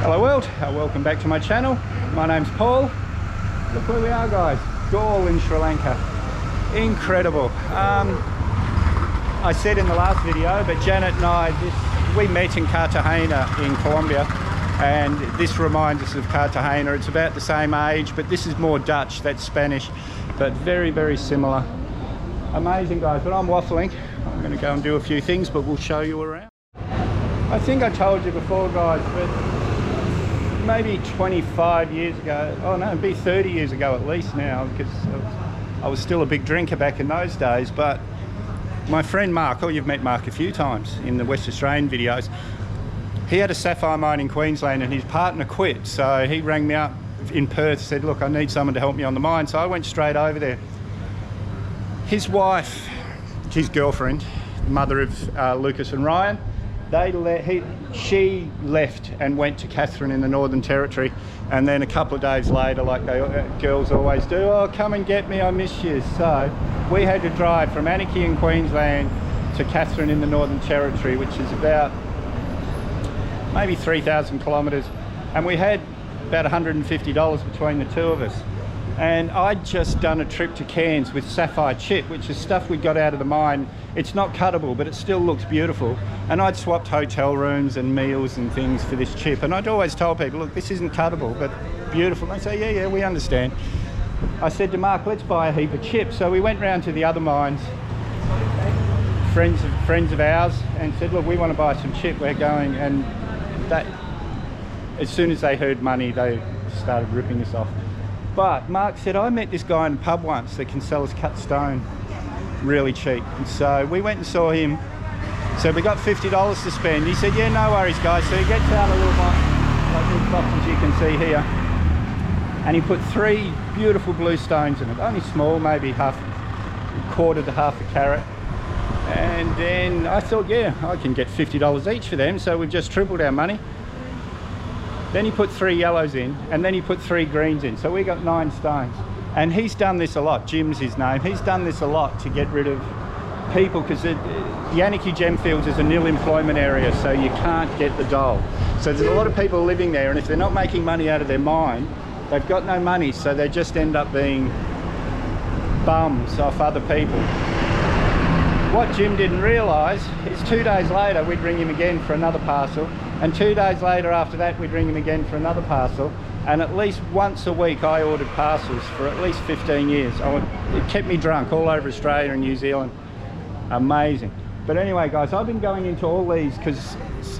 Hello world, welcome back to my channel. My name's Paul. Look where we are, guys. Galle in Sri Lanka. Incredible. I said in the last video, but Yaneth and I, we met in Cartagena in Colombia, and this reminds us of Cartagena. It's about the same age, but this is more Dutch, that's Spanish, but very, very similar. Amazing, guys. But I'm waffling. I'm going to go and do a few things, but we'll show you around. I think I told you before, guys, but maybe 25 years ago, oh no, it'd be 30 years ago at least now, because I was still a big drinker back in those days. But my friend Mark, oh, you've met Mark a few times in the West Australian videos, he had a sapphire mine in Queensland and his partner quit. So he rang me up in Perth, said, look, I need someone to help me on the mine. So I went straight over there. His wife, his girlfriend, mother of Lucas and Ryan, she left and went to Katherine in the Northern Territory, and then a couple of days later, like girls always do, oh, come and get me, I miss you. So we had to drive from Anarchy in Queensland to Katherine in the Northern Territory, which is about maybe 3,000 kilometres, and we had about $150 between the two of us. And I'd just done a trip to Cairns with sapphire chip, which is stuff we got out of the mine. It's not cuttable, but it still looks beautiful. And I'd swapped hotel rooms and meals and things for this chip. And I'd always told people, look, this isn't cuttable, but beautiful. And they say, yeah, we understand. I said to Mark, let's buy a heap of chips. So we went round to the other mines, friends of ours, and said, look, we want to buy some chip, we're going. And as soon as they heard money, they started ripping us off. But Mark said, I met this guy in a pub once that can sell us cut stone really cheap. And so we went and saw him. So we got $50 to spend. He said, yeah, no worries, guys. So he gets out a little box, like these boxes you can see here. And he put 3 beautiful blue stones in it. Only small, maybe quarter to half a carat. And then I thought, yeah, I can get $50 each for them. So we've just tripled our money. Then he put 3 yellows in, and then he put 3 greens in. So we got 9 stones. And he's done this a lot. Jim's his name. He's done this a lot to get rid of people, because the Anarchy Gemfields is a nil employment area, so you can't get the dole. So there's a lot of people living there, and if they're not making money out of their mine, they've got no money, so they just end up being bums off other people. What Jim didn't realise is 2 days later we'd ring him again for another parcel, and 2 days later after that we'd ring him again for another parcel, and at least once a week I ordered parcels for at least 15 years. It kept me drunk all over Australia and New Zealand. Amazing. But anyway, guys, I've been going into all these because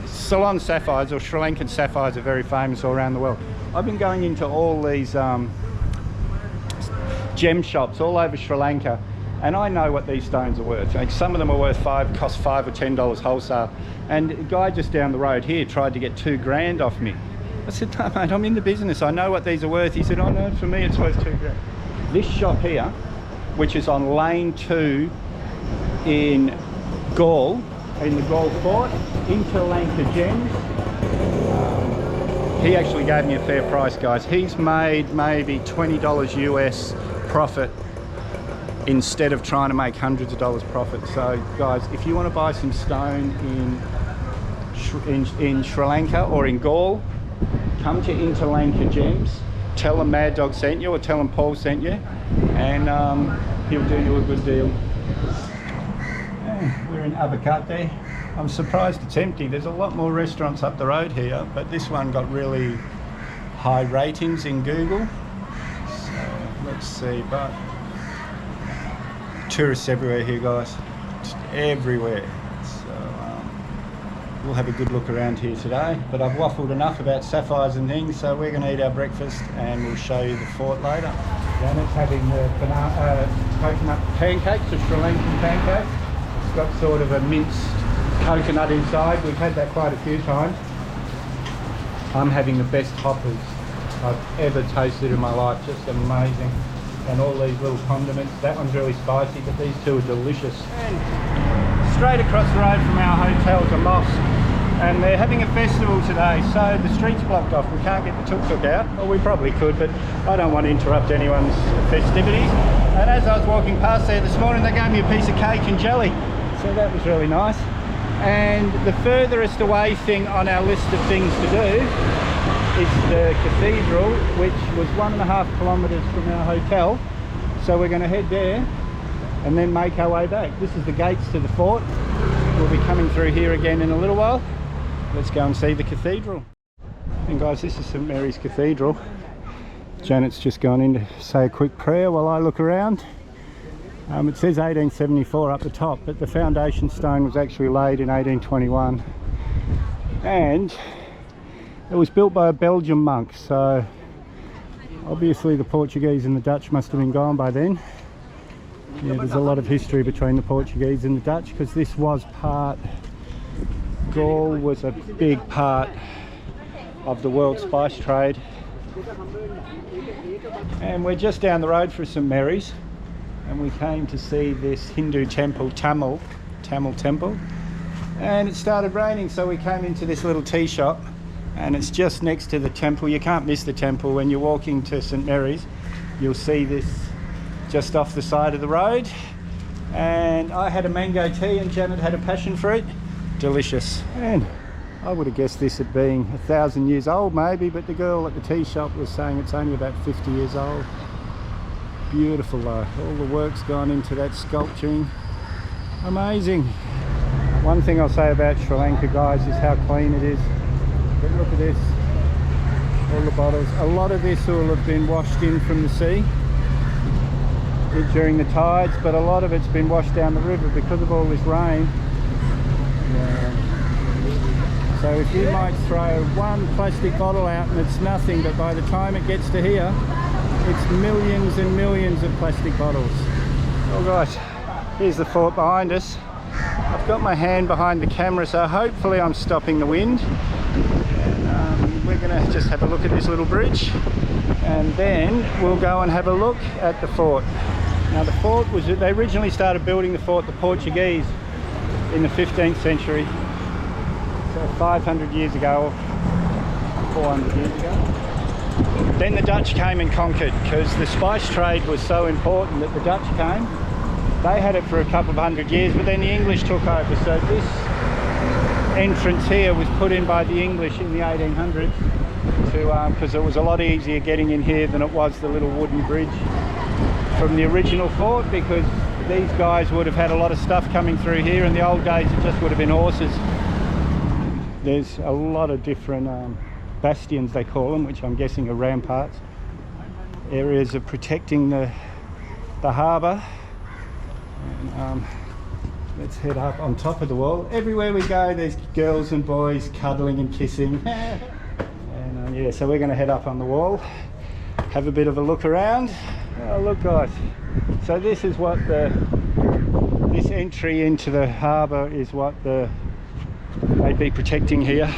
Ceylon sapphires, or Sri Lankan sapphires, are very famous all around the world. I've been going into all these gem shops all over Sri Lanka, and I know what these stones are worth. Like, some of them are worth cost $5 or $10 wholesale. And a guy just down the road here tried to get 2 grand off me. I said, no mate, I'm in the business, I know what these are worth. He said, oh no, for me it's worth 2 grand. This shop here, which is on lane 2 in Galle, in the Galle Fort, into Lanka Gems. He actually gave me a fair price, guys. He's made maybe $20 US profit instead of trying to make hundreds of dollars profit. So guys, if you want to buy some stone in Sri Lanka or in Galle, come to Lanka Gems, tell them Mad Dog sent you, or tell them Paul sent you, and he'll do you a good deal. Yeah, we're in Abacate. I'm surprised it's empty. There's a lot more restaurants up the road here, but this one got really high ratings in Google. So let's see, but tourists everywhere here, guys, just everywhere. We'll have a good look around here today, but I've waffled enough about sapphires and things, so we're going to eat our breakfast and we'll show you the fort later. Janet's having the coconut pancakes, the Sri Lankan pancakes. It's got sort of a minced coconut inside. We've had that quite a few times. I'm having the best hoppers I've ever tasted in my life, just amazing. And all these little condiments. That one's really spicy, but these two are delicious. And straight across the road from our hotel is a mosque, and they're having a festival today, so the street's blocked off. We can't get the tuk-tuk out. Well, we probably could, but I don't want to interrupt anyone's festivities. And as I was walking past there this morning, they gave me a piece of cake and jelly, so that was really nice. And the furthest away thing on our list of things to do is the cathedral, which was 1.5 kilometers from our hotel. So we're going to head there and then make our way back. This is the gates to the fort. We'll be coming through here again in a little while. Let's go and see the cathedral. And guys, this is St Mary's Cathedral. Janet's just gone in to say a quick prayer while I look around. It says 1874 up the top, but the foundation stone was actually laid in 1821. And it was built by a Belgian monk, so obviously the Portuguese and the Dutch must have been gone by then. Yeah, there's a lot of history between the Portuguese and the Dutch, because this was part, Gaul was a big part of the world spice trade. And we're just down the road from St Mary's, and we came to see this Hindu temple, Tamil temple, and it started raining, so we came into this little tea shop, and it's just next to the temple. You can't miss the temple. When you're walking to St Mary's, you'll see this just off the side of the road. And I had a mango tea and Janet had a passion fruit. Delicious. And I would have guessed this had been 1,000 years old maybe, but the girl at the tea shop was saying it's only about 50 years old. Beautiful though. All the work's gone into that sculpturing. Amazing. One thing I'll say about Sri Lanka, guys, is how clean it is. But look at this. All the bottles. A lot of this will have been washed in from the sea during the tides, but a lot of it's been washed down the river because of all this rain. Yeah. So if you might throw one plastic bottle out and it's nothing, but by the time it gets to here, it's millions and millions of plastic bottles. All right, here's the fort behind us. I've got my hand behind the camera, so hopefully I'm stopping the wind. And we're going to just have a look at this little bridge, and then we'll go and have a look at the fort. Now the fort was, they originally started building the fort, the Portuguese, in the 15th century. So 500 years ago, 400 years ago. Then the Dutch came and conquered, because the spice trade was so important that the Dutch came. They had it for a couple of 100 years, but then the English took over. So this entrance here was put in by the English in the 1800s, because it was a lot easier getting in here than it was the little wooden bridge from the original fort, because these guys would have had a lot of stuff coming through here. In the old days it just would have been horses. There's a lot of different bastions, they call them, which I'm guessing are ramparts, areas of protecting the harbour. And let's head up on top of the wall. Everywhere we go there's girls and boys cuddling and kissing. And yeah, so we're going to head up on the wall, have a bit of a look around. Oh look guys, so this is what this entry into the harbour is what they'd be protecting here.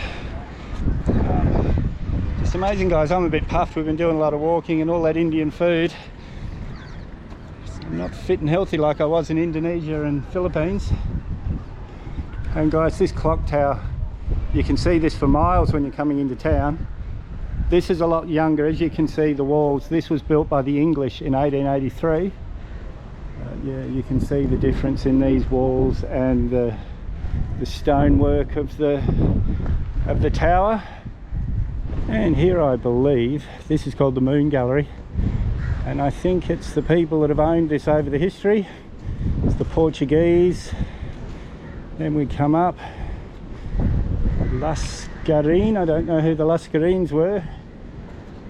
Just amazing guys. I'm a bit puffed, we've been doing a lot of walking and all that Indian food. I'm not fit and healthy like I was in Indonesia and Philippines. And guys, this clock tower, you can see this for miles when you're coming into town. This is a lot younger. As you can see, the walls, this was built by the English in 1883. Yeah, you can see the difference in these walls and the stonework of the tower. And here I believe this is called the Moon Gallery, and I think it's the people that have owned this over the history. It's the Portuguese. Then we come up Lascarine. I don't know who the Lascarines were.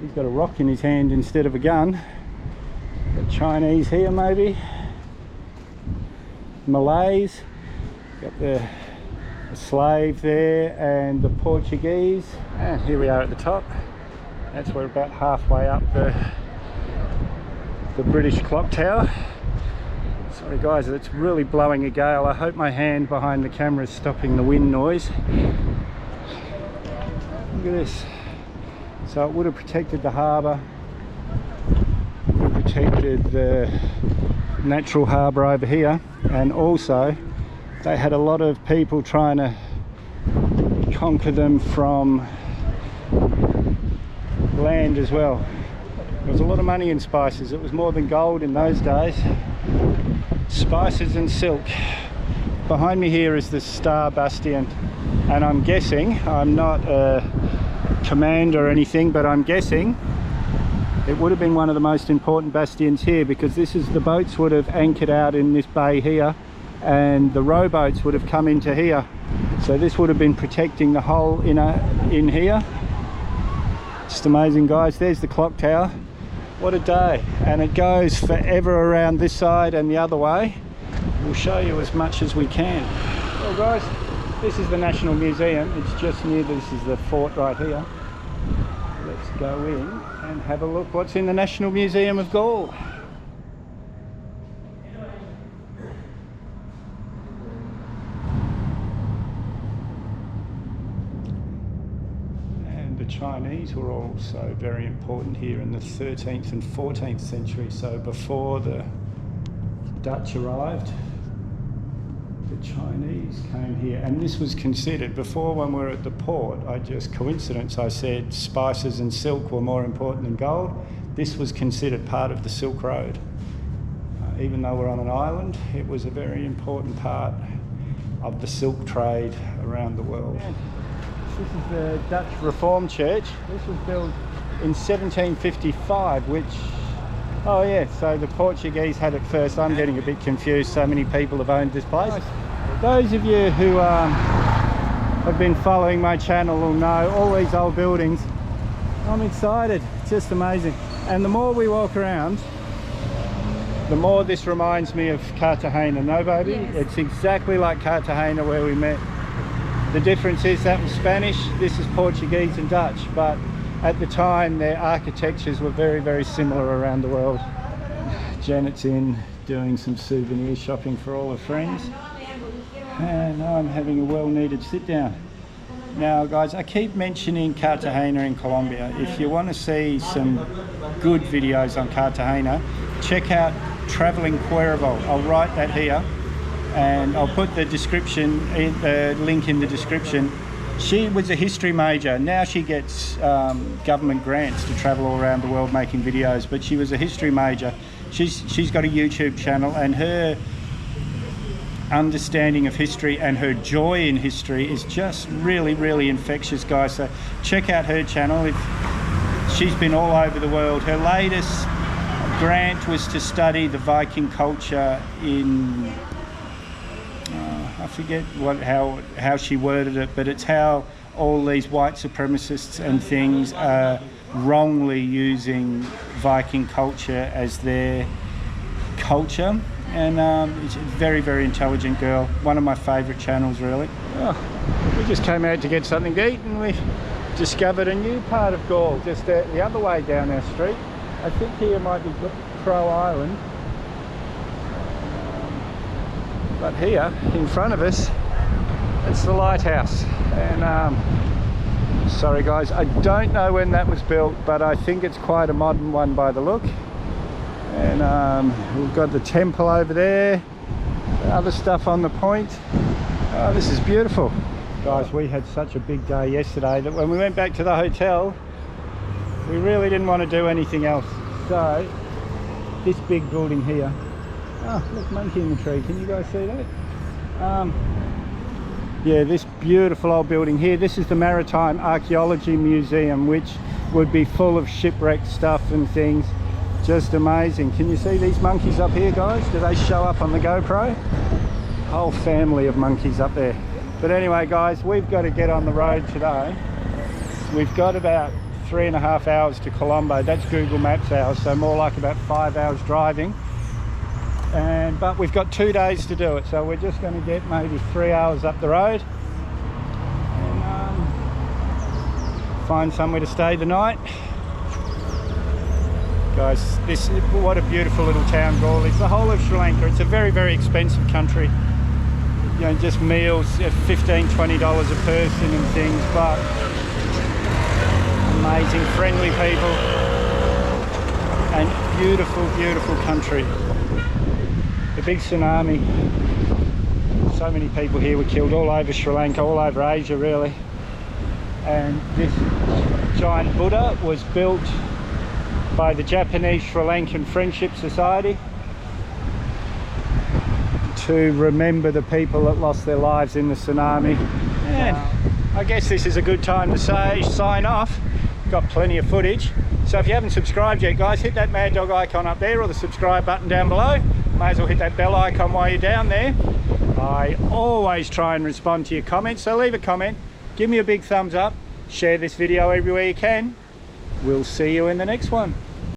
He's got a rock in his hand instead of a gun. The Chinese here maybe. Malays. Got the slave there, and the Portuguese. And here we are at the top. That's we're about halfway up the British clock tower. Sorry guys, it's really blowing a gale. I hope my hand behind the camera is stopping the wind noise. Look at this. So it would have protected the harbour, protected the natural harbour over here, and also they had a lot of people trying to conquer them from land as well. There was a lot of money in spices. It was more than gold in those days. Spices and silk. behind me here is the Star Bastion, and I'm guessing, I'm not a commander or anything, but I'm guessing it would have been one of the most important bastions here, because this is, the boats would have anchored out in this bay here, and the rowboats would have come into here. So this would have been protecting the whole in here. Just amazing, guys. There's the clock tower. What a day. And it goes forever around this side and the other way. We'll show you as much as we can. Well, guys, this is the National Museum. It's just near, this is the fort right here. Let's go in and have a look what's in the National Museum of Gaul. And the Chinese were also very important here in the 13th and 14th century. So before the Dutch arrived, the Chinese came here, and this was considered, before when we were at the port, I said spices and silk were more important than gold. This was considered part of the Silk Road. Even though we're on an island, it was a very important part of the silk trade around the world. This is the Dutch Reformed Church. This was built in 1755, which, oh yeah, so the Portuguese had it first. I'm getting a bit confused, so many people have owned this place. Those of you who have been following my channel will know all these old buildings. I'm excited, it's just amazing. And the more we walk around, the more this reminds me of Cartagena, no baby? Yes. It's exactly like Cartagena where we met. The difference is that was Spanish, this is Portuguese and Dutch, but at the time their architectures were very, very similar around the world. Janet's in doing some souvenir shopping for all her friends, and I'm having a well-needed sit down. Now guys, I keep mentioning Cartagena in Colombia. If you want to see some good videos on Cartagena, check out Traveling Cuervo. I'll write that here, and I'll put the description, the link in the description. She was a history major. Now she gets government grants to travel all around the world making videos, but she was a history major. She's got a YouTube channel, and her understanding of history and her joy in history is just really, really infectious, guys. So check out her channel. She's been all over the world. Her latest grant was to study the Viking culture in I forget how she worded it, but it's how all these white supremacists and things are wrongly using Viking culture as their culture. And it's a very, very intelligent girl. One of my favourite channels, really. Oh, we just came out to get something to eat, and we discovered a new part of Gaul, just the other way down our street. I think here might be Crow Island. But here, in front of us, it's the lighthouse. And sorry guys, I don't know when that was built, but I think it's quite a modern one by the look. And we've got the temple over there, other stuff on the point. Oh, this is beautiful. Guys, we had such a big day yesterday that when we went back to the hotel, we really didn't want to do anything else. So, this big building here, oh, look, monkey in the tree. Can you guys see that? Yeah, this beautiful old building here. This is the Maritime Archaeology Museum, which would be full of shipwrecked stuff and things. Just amazing. Can you see these monkeys up here, guys? Do they show up on the GoPro? Whole family of monkeys up there. But anyway, guys, we've got to get on the road today. We've got about 3.5 hours to Colombo. That's Google Maps hours, so more like about 5 hours driving. But we've got 2 days to do it, so we're just going to get maybe 3 hours up the road and find somewhere to stay the night. Guys, what a beautiful little town Gaul is. The whole of Sri Lanka, it's a very, very expensive country. You know, just meals at $15, $20 a person and things, but amazing, friendly people, and beautiful, beautiful country. The big tsunami, so many people here were killed all over Sri Lanka, all over Asia really. And this giant Buddha was built by the Japanese Sri Lankan Friendship Society to remember the people that lost their lives in the tsunami. And I guess this is a good time to say sign off. Got plenty of footage. So if you haven't subscribed yet, guys, hit that Mad Dog icon up there or the subscribe button down below. May as well hit that bell icon while you're down there. I always try and respond to your comments, so leave a comment, give me a big thumbs up, share this video everywhere you can. We'll see you in the next one.